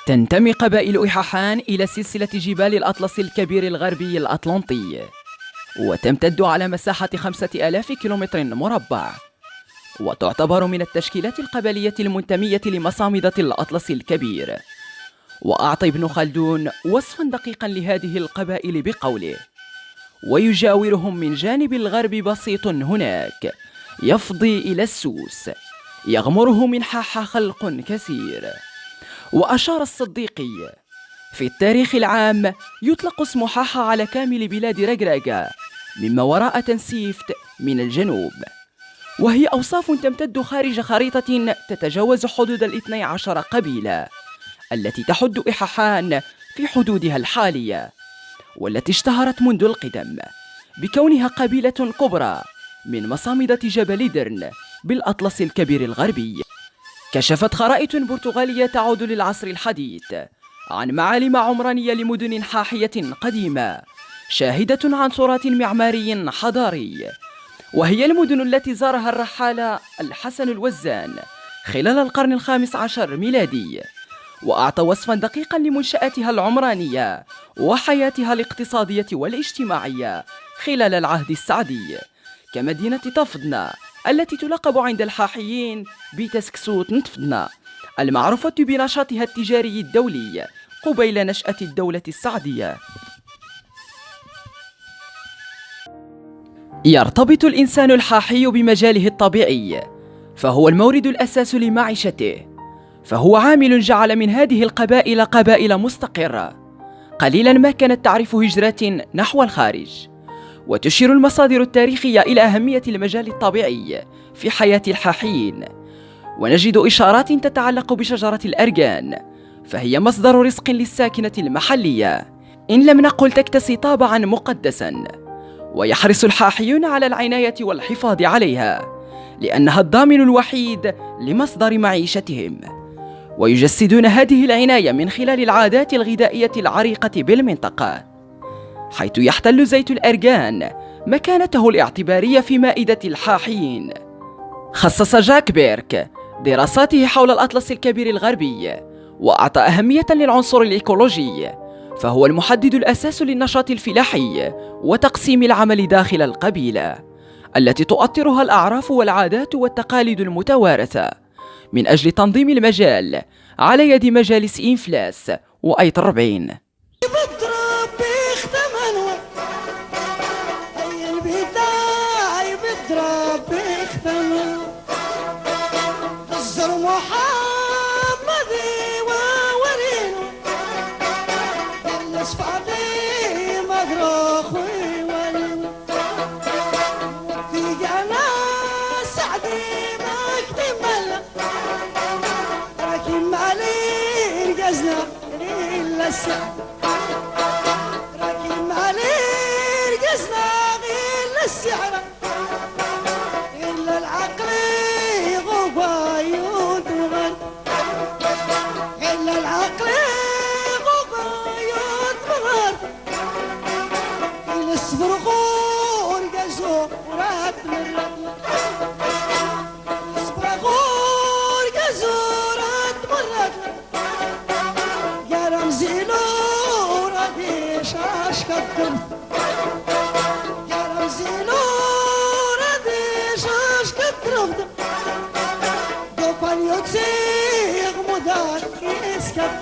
تنتمي قبائل إحاحان إلى سلسلة جبال الأطلس الكبير الغربي الأطلنطي، وتمتد على مساحة 5000 كيلومتر مربع، وتعتبر من التشكيلات القبلية المنتمية لمصامدة الأطلس الكبير. وأعطى ابن خلدون وصفا دقيقا لهذه القبائل بقوله: ويجاورهم من جانب الغرب بسيط هناك يفضي إلى السوس، يغمره من حاحة خلق كثير. وأشار الصديقي: في التاريخ العام يطلق اسم حاحة على كامل بلاد رجراجة مما وراء تنسيفت من الجنوب، وهي أوصاف تمتد خارج خريطة تتجاوز حدود 12 قبيلة التي تحد إحاحان في حدودها الحالية، والتي اشتهرت منذ القدم بكونها قبيلة كبرى من مصامدة جبل درن بالأطلس الكبير الغربي. كشفت خرائط برتغالية تعود للعصر الحديث عن معالم عمرانية لمدن حاحية قديمة شاهدة عن تراث معماري حضاري، وهي المدن التي زارها الرحالة الحسن الوزان خلال القرن ال15 ميلادي، وأعطى وصفا دقيقا لمنشآتها العمرانية وحياتها الاقتصادية والاجتماعية خلال العهد السعدي، كمدينة تفضنا التي تلقب عند الحاحيين بتسكسوت نتفضنا، المعروفة بنشاطها التجاري الدولي قبيل نشأة الدولة السعدية. يرتبط الإنسان الحاحي بمجاله الطبيعي، فهو المورد الأساس لمعيشته، فهو عامل جعل من هذه القبائل قبائل مستقرة قليلا ما كانت تعرف هجرات نحو الخارج. وتشير المصادر التاريخية إلى أهمية المجال الطبيعي في حياة الحاحيين، ونجد إشارات تتعلق بشجرة الأرجان، فهي مصدر رزق للساكنة المحلية إن لم نقل تكتسي طابعا مقدسا، ويحرص الحاحيون على العناية والحفاظ عليها لأنها الضامن الوحيد لمصدر معيشتهم، ويجسدون هذه العناية من خلال العادات الغذائية العريقة بالمنطقة، حيث يحتل زيت الأرجان مكانته الاعتبارية في مائدة الحاحيين. خصص جاك بيرك دراساته حول الأطلس الكبير الغربي وأعطى أهمية للعنصر الإيكولوجي، فهو المحدد الأساس للنشاط الفلاحي وتقسيم العمل داخل القبيلة التي تؤطرها الأعراف والعادات والتقاليد المتوارثة من أجل تنظيم المجال على يد مجالس إنفلاس وأيط الربعين. راكم عليه رقصنا غير السعر إلا العقل غوبا يدغن، إلا العقل غوبا يدغن، إلا الصبر غور قزو ورات من رد، الصبر غور قزو ورات من رد، يا رمزيلو يا رمزي نور ديش اشكت رفض دوبان يوتسيغ مدار يسكت